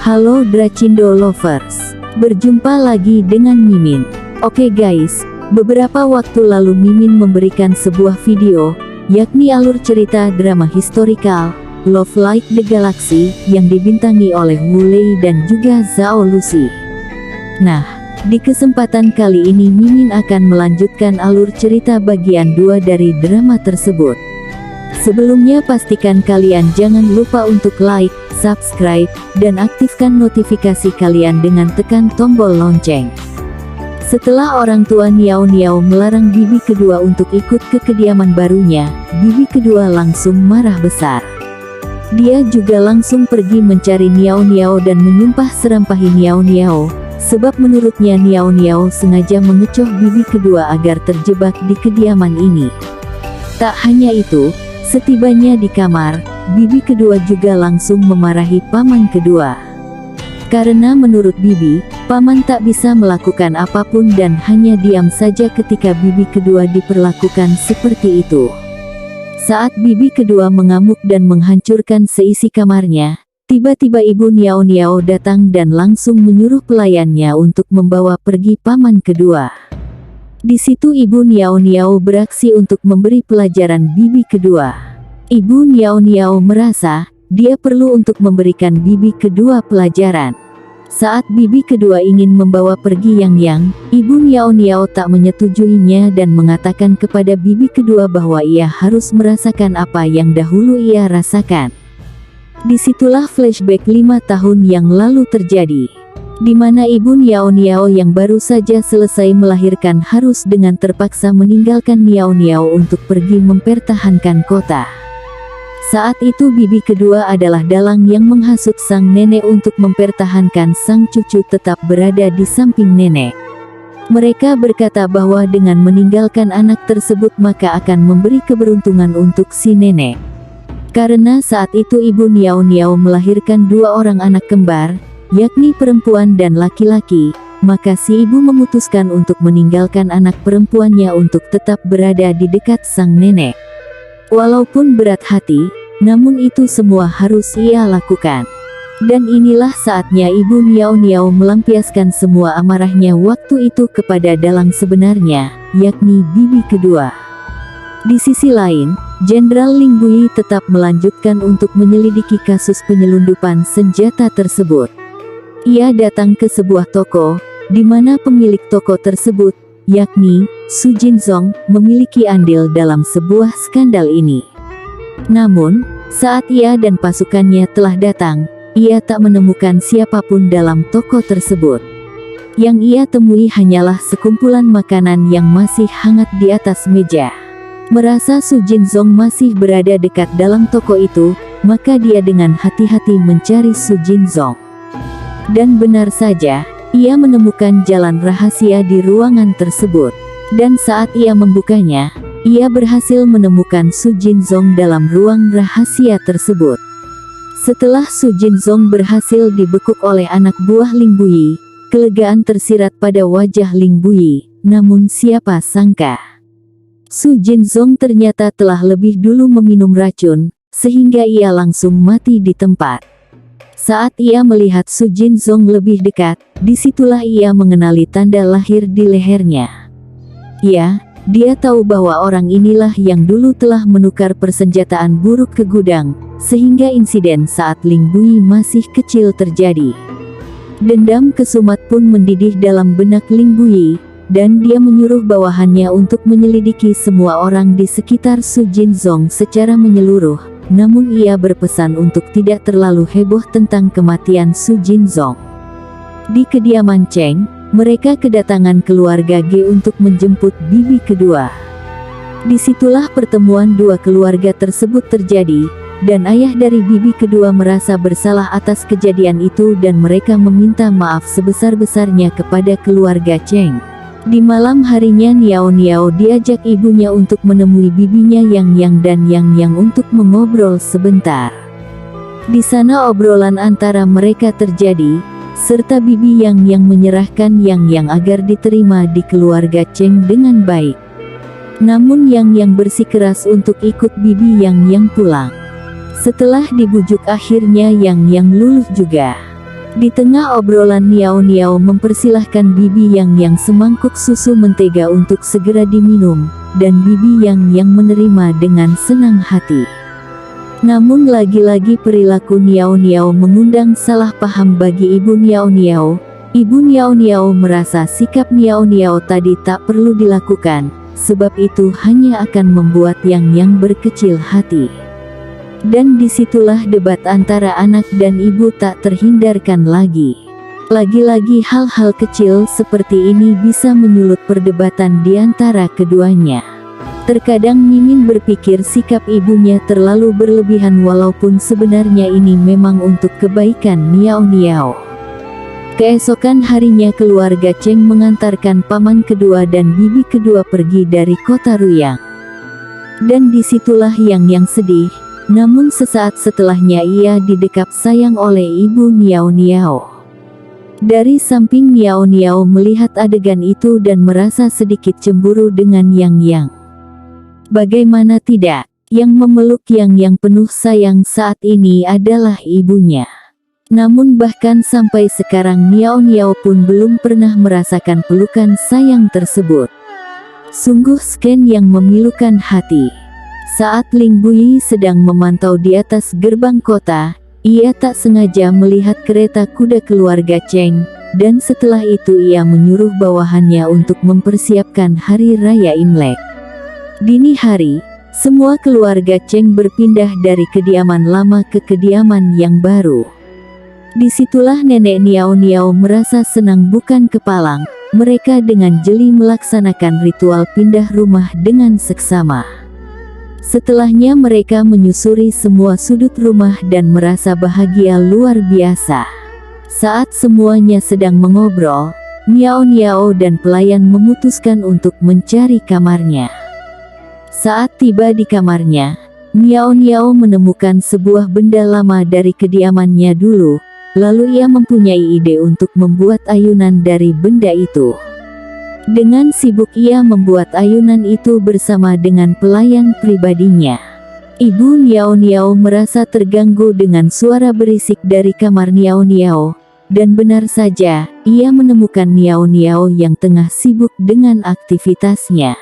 Halo Dracindo Lovers, berjumpa lagi dengan Mimin. Oke guys, beberapa waktu lalu Mimin memberikan sebuah video, yakni alur cerita drama historical, Love Like the Galaxy, yang dibintangi oleh Wu Lei dan juga Zhao Lusi. Nah, di kesempatan kali ini Mimin akan melanjutkan alur cerita bagian 2 dari drama tersebut. Sebelumnya pastikan kalian jangan lupa untuk like, subscribe, dan aktifkan notifikasi kalian dengan tekan tombol lonceng. Setelah orang tua Niao Niao melarang bibi kedua untuk ikut ke kediaman barunya, bibi kedua langsung marah besar. Dia juga langsung pergi mencari Niao Niao dan menyumpah serampahi Niao Niao, sebab menurutnya Niao Niao sengaja mengecoh bibi kedua agar terjebak di kediaman ini. Tak hanya itu, setibanya di kamar, bibi kedua juga langsung memarahi paman kedua. Karena menurut bibi, paman tak bisa melakukan apapun dan hanya diam saja ketika bibi kedua diperlakukan seperti itu. Saat bibi kedua mengamuk dan menghancurkan seisi kamarnya, tiba-tiba ibu Niao Niao datang dan langsung menyuruh pelayannya untuk membawa pergi paman kedua. Di situ ibu Niao Niao beraksi untuk memberi pelajaran bibi kedua. Ibu Niao Niao merasa, dia perlu untuk memberikan bibi kedua pelajaran. Saat bibi kedua ingin membawa pergi Yang, ibu Niao Niao tak menyetujuinya dan mengatakan kepada bibi kedua bahwa ia harus merasakan apa yang dahulu ia rasakan. Disitulah flashback 5 tahun yang lalu terjadi, di mana ibu Niao Niao yang baru saja selesai melahirkan harus dengan terpaksa meninggalkan Niao Niao untuk pergi mempertahankan kota. Saat itu bibi kedua adalah dalang yang menghasut sang nenek untuk mempertahankan sang cucu tetap berada di samping nenek. Mereka berkata bahwa dengan meninggalkan anak tersebut maka akan memberi keberuntungan untuk si nenek. Karena saat itu ibu Niao Niao melahirkan 2 orang anak kembar, yakni perempuan dan laki-laki, maka si ibu memutuskan untuk meninggalkan anak perempuannya untuk tetap berada di dekat sang nenek. Walaupun berat hati, namun itu semua harus ia lakukan. Dan inilah saatnya ibu Niao Niao melampiaskan semua amarahnya waktu itu kepada dalang sebenarnya, yakni bibi kedua. Di sisi lain, Jenderal Ling Bui tetap melanjutkan untuk menyelidiki kasus penyelundupan senjata tersebut. Ia datang ke sebuah toko, di mana pemilik toko tersebut, yakni Su Jinzong, memiliki andil dalam sebuah skandal ini. Namun, saat ia dan pasukannya telah datang, ia tak menemukan siapapun dalam toko tersebut. Yang ia temui hanyalah sekumpulan makanan yang masih hangat di atas meja. Merasa Su Jinzong masih berada dekat dalam toko itu, maka dia dengan hati-hati mencari Su Jinzong. Dan benar saja, ia menemukan jalan rahasia di ruangan tersebut. Dan saat ia membukanya, ia berhasil menemukan Su Jinzong dalam ruang rahasia tersebut. Setelah Su Jinzong berhasil dibekuk oleh anak buah Ling Bui, kelegaan tersirat pada wajah Ling Bui, namun siapa sangka Su Jinzong ternyata telah lebih dulu meminum racun, sehingga ia langsung mati di tempat. Saat ia melihat Su Jinzong lebih dekat, disitulah ia mengenali tanda lahir di lehernya. Ya, dia tahu bahwa orang inilah yang dulu telah menukar persenjataan buruk ke gudang, sehingga insiden saat Ling Bui masih kecil terjadi. Dendam kesumat pun mendidih dalam benak Ling Bui, dan dia menyuruh bawahannya untuk menyelidiki semua orang di sekitar Su Jinzong secara menyeluruh. Namun ia berpesan untuk tidak terlalu heboh tentang kematian Su Jinzong. Di kediaman Cheng, mereka kedatangan keluarga Ge untuk menjemput bibi kedua. Disitulah pertemuan 2 keluarga tersebut terjadi, dan ayah dari bibi kedua merasa bersalah atas kejadian itu dan mereka meminta maaf sebesar-besarnya kepada keluarga Cheng. Di malam harinya Niao Niao diajak ibunya untuk menemui bibinya Yang dan Yang untuk mengobrol sebentar. Di sana obrolan antara mereka terjadi, serta bibi Yang menyerahkan Yang agar diterima di keluarga Cheng dengan baik. Namun Yang bersikeras untuk ikut bibi Yang pulang. Setelah dibujuk akhirnya Yang luluh juga. Di tengah obrolan Niao Niao mempersilahkan Bibi Yang semangkuk susu mentega untuk segera diminum, dan Bibi Yang menerima dengan senang hati. Namun lagi-lagi perilaku Niao Niao mengundang salah paham bagi Ibu Niao Niao. Ibu Niao Niao merasa sikap Niao Niao tadi tak perlu dilakukan, sebab itu hanya akan membuat Yang berkecil hati. Dan disitulah debat antara anak dan ibu tak terhindarkan lagi. Lagi-lagi hal-hal kecil seperti ini bisa menyulut perdebatan di antara keduanya. Terkadang Mimin berpikir sikap ibunya terlalu berlebihan walaupun sebenarnya ini memang untuk kebaikan Niao Niao. Keesokan harinya keluarga Cheng mengantarkan paman kedua dan bibi kedua pergi dari kota Ruyang. Dan disitulah Yang sedih. Namun sesaat setelahnya ia didekap sayang oleh ibu Niao Niao. Dari samping Niao Niao melihat adegan itu dan merasa sedikit cemburu dengan Yang. Bagaimana tidak, Yang memeluk Yang penuh sayang saat ini adalah ibunya. Namun bahkan sampai sekarang Niao Niao pun belum pernah merasakan pelukan sayang tersebut. Sungguh sken yang memilukan hati. Saat Ling Buyi sedang memantau di atas gerbang kota, ia tak sengaja melihat kereta kuda keluarga Cheng, dan setelah itu ia menyuruh bawahannya untuk mempersiapkan hari raya Imlek. Dini hari, semua keluarga Cheng berpindah dari kediaman lama ke kediaman yang baru. Disitulah nenek Niao Niao merasa senang bukan kepalang, mereka dengan jeli melaksanakan ritual pindah rumah dengan seksama. Setelahnya mereka menyusuri semua sudut rumah dan merasa bahagia luar biasa. Saat semuanya sedang mengobrol, Niao Niao dan pelayan memutuskan untuk mencari kamarnya. Saat tiba di kamarnya, Niao Niao menemukan sebuah benda lama dari kediamannya dulu, lalu ia mempunyai ide untuk membuat ayunan dari benda itu. Dengan sibuk ia membuat ayunan itu bersama dengan pelayan pribadinya. Ibu Niao Niao merasa terganggu dengan suara berisik dari kamar Niao Niao, dan benar saja, ia menemukan Niao Niao yang tengah sibuk dengan aktivitasnya.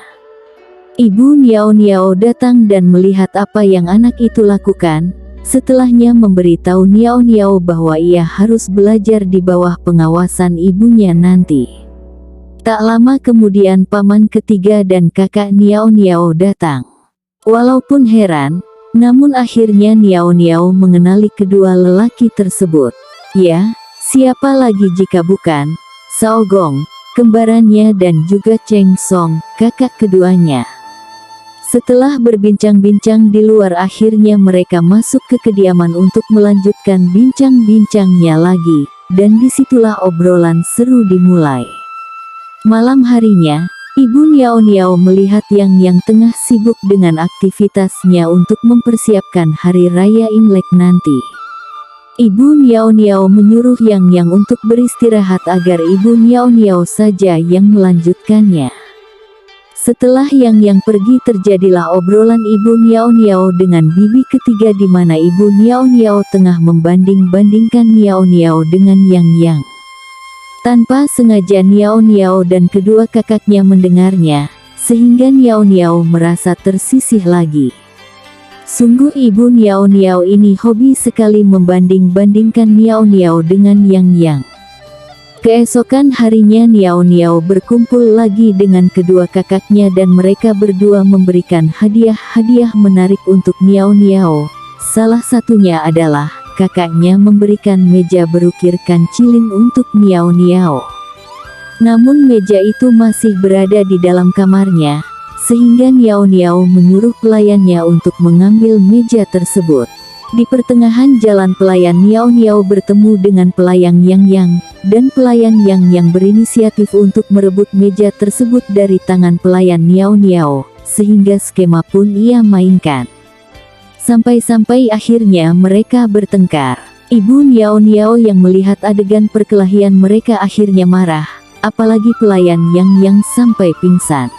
Ibu Niao Niao datang dan melihat apa yang anak itu lakukan, setelahnya memberitahu Niao Niao bahwa ia harus belajar di bawah pengawasan ibunya nanti. Tak lama kemudian paman ketiga dan kakak Niao Niao datang. Walaupun heran, namun akhirnya Niao Niao mengenali kedua lelaki tersebut. Ya, siapa lagi jika bukan Sao Gong, kembarannya, dan juga Cheng Song, kakak keduanya. Setelah berbincang-bincang di luar, akhirnya mereka masuk ke kediaman untuk melanjutkan bincang-bincangnya lagi, dan disitulah obrolan seru dimulai. Malam harinya, Ibu Niao Niao melihat Yang tengah sibuk dengan aktivitasnya untuk mempersiapkan hari raya Imlek nanti. Ibu Niao Niao menyuruh Yang untuk beristirahat agar Ibu Niao Niao saja yang melanjutkannya. Setelah Yang pergi, terjadilah obrolan Ibu Niao Niao dengan bibi ketiga di mana Ibu Niao Niao tengah membanding-bandingkan Niao Niao dengan Yang. Tanpa sengaja Niao Niao dan kedua kakaknya mendengarnya, sehingga Niao Niao merasa tersisih lagi. Sungguh Ibu Niao Niao ini hobi sekali membanding-bandingkan Niao Niao dengan Yang. Keesokan harinya Niao Niao berkumpul lagi dengan kedua kakaknya dan mereka berdua memberikan hadiah-hadiah menarik untuk Niao Niao. Salah satunya adalah kakaknya memberikan meja berukir kancilin untuk Niao Niao. Namun meja itu masih berada di dalam kamarnya, sehingga Niao Niao menyuruh pelayannya untuk mengambil meja tersebut. Di pertengahan jalan pelayan Niao Niao bertemu dengan pelayan Yang, dan pelayan Yang berinisiatif untuk merebut meja tersebut dari tangan pelayan Niao Niao, sehingga skema pun ia mainkan. Sampai-sampai akhirnya mereka bertengkar. Ibu Niao Niao yang melihat adegan perkelahian mereka akhirnya marah, apalagi pelayan Yang sampai pingsan.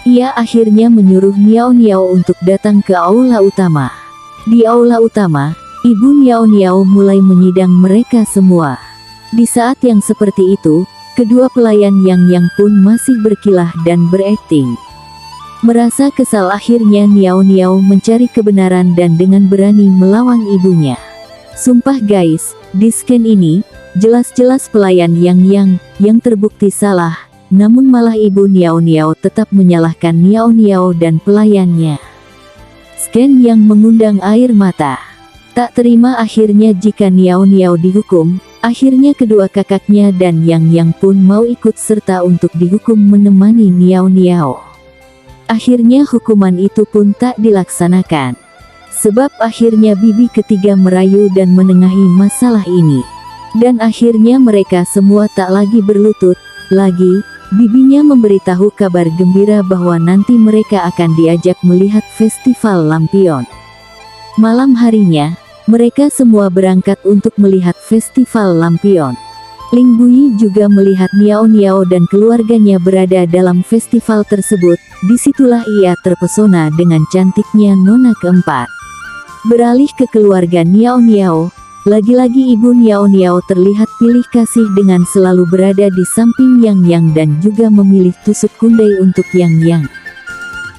Ia akhirnya menyuruh Niao Niao untuk datang ke aula utama. Di aula utama, Ibu Niao Niao mulai menyidang mereka semua. Di saat yang seperti itu, kedua pelayan Yang pun masih berkilah dan berakting. Merasa kesal, akhirnya Niao Niao mencari kebenaran dan dengan berani melawan ibunya. Sumpah guys, di scan ini, jelas-jelas pelayan yang terbukti salah, namun malah ibu Niao Niao tetap menyalahkan Niao Niao dan pelayannya. Scan yang mengundang air mata. Tak terima akhirnya jika Niao Niao dihukum, akhirnya kedua kakaknya dan Yang pun mau ikut serta untuk dihukum menemani Niao Niao. Akhirnya hukuman itu pun tak dilaksanakan. Sebab akhirnya bibi ketiga merayu dan menengahi masalah ini. Dan akhirnya mereka semua tak lagi berlutut lagi. Bibinya memberitahu kabar gembira bahwa nanti mereka akan diajak melihat festival lampion. Malam harinya, mereka semua berangkat untuk melihat festival lampion. Ling Bui juga melihat Niao Niao dan keluarganya berada dalam festival tersebut. Disitulah ia terpesona dengan cantiknya nona keempat. Beralih ke keluarga Niao Niao, lagi-lagi ibu Niao Niao terlihat pilih kasih dengan selalu berada di samping Yang dan juga memilih tusuk kundai untuk Yang.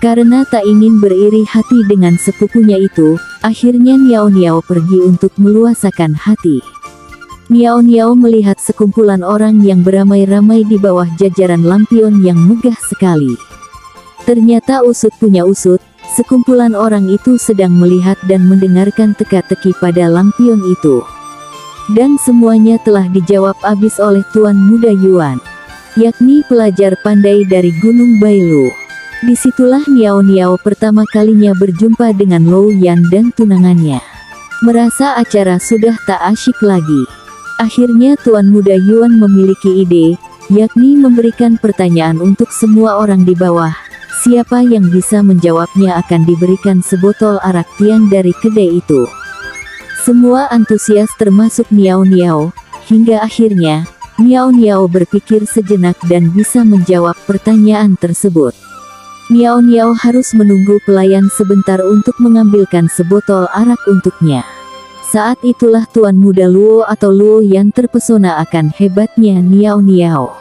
Karena tak ingin beriri hati dengan sepupunya itu, akhirnya Niao Niao pergi untuk meluasakan hati. Niao Niao melihat sekumpulan orang yang beramai-ramai di bawah jajaran lampion yang megah sekali. Ternyata usut punya usut, sekumpulan orang itu sedang melihat dan mendengarkan teka-teki pada lampion itu. Dan semuanya telah dijawab habis oleh Tuan Muda Yuan, yakni pelajar pandai dari Gunung Bailu. Disitulah Niao Niao pertama kalinya berjumpa dengan Lou Yan dan tunangannya. Merasa acara sudah tak asyik lagi. Akhirnya Tuan Muda Yuan memiliki ide, yakni memberikan pertanyaan untuk semua orang di bawah. Siapa yang bisa menjawabnya akan diberikan sebotol arak tiang dari kedai itu. Semua antusias termasuk Niao Niao, hingga akhirnya, Niao Niao berpikir sejenak dan bisa menjawab pertanyaan tersebut. Niao Niao harus menunggu pelayan sebentar untuk mengambilkan sebotol arak untuknya. Saat itulah Tuan Muda Luo atau Luo yang terpesona akan hebatnya Niao Niao.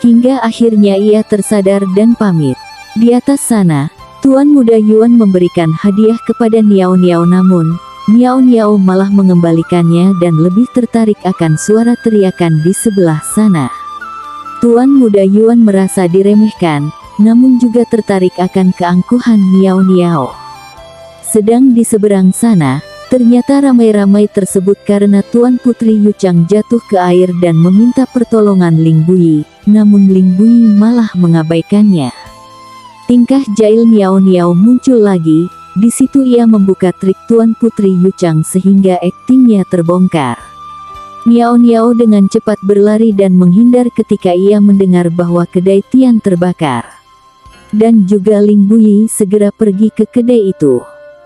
Hingga akhirnya ia tersadar dan pamit. Di atas sana, Tuan Muda Yuan memberikan hadiah kepada Niao Niao, namun Niao Niao malah mengembalikannya dan lebih tertarik akan suara teriakan di sebelah sana. Tuan Muda Yuan merasa diremehkan, namun juga tertarik akan keangkuhan Niao Niao. Sedang di seberang sana, ternyata ramai-ramai tersebut karena Tuan Putri Yuchang jatuh ke air dan meminta pertolongan Ling Bui, namun Ling Bui malah mengabaikannya. Tingkah jahil Niao Niao muncul lagi, di situ ia membuka trik Tuan Putri Yuchang sehingga aktingnya terbongkar. Niao Niao dengan cepat berlari dan menghindar ketika ia mendengar bahwa kedai Tian terbakar. Dan juga Ling Bui segera pergi ke kedai itu.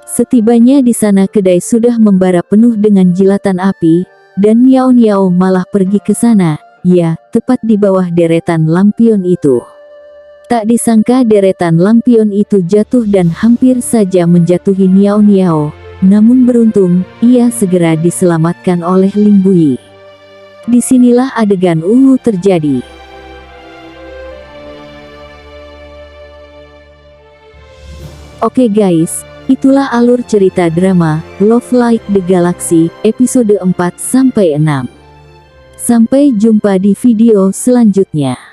Setibanya di sana kedai sudah membara penuh dengan jilatan api, dan Niao Niao malah pergi ke sana, ya, tepat di bawah deretan lampion itu. Tak disangka deretan lampion itu jatuh dan hampir saja menjatuhi Niao Niao, namun beruntung, ia segera diselamatkan oleh Ling Bui. Disinilah adegan terjadi. Oke guys, itulah alur cerita drama Love Like the Galaxy episode 4-6. Sampai jumpa di video selanjutnya.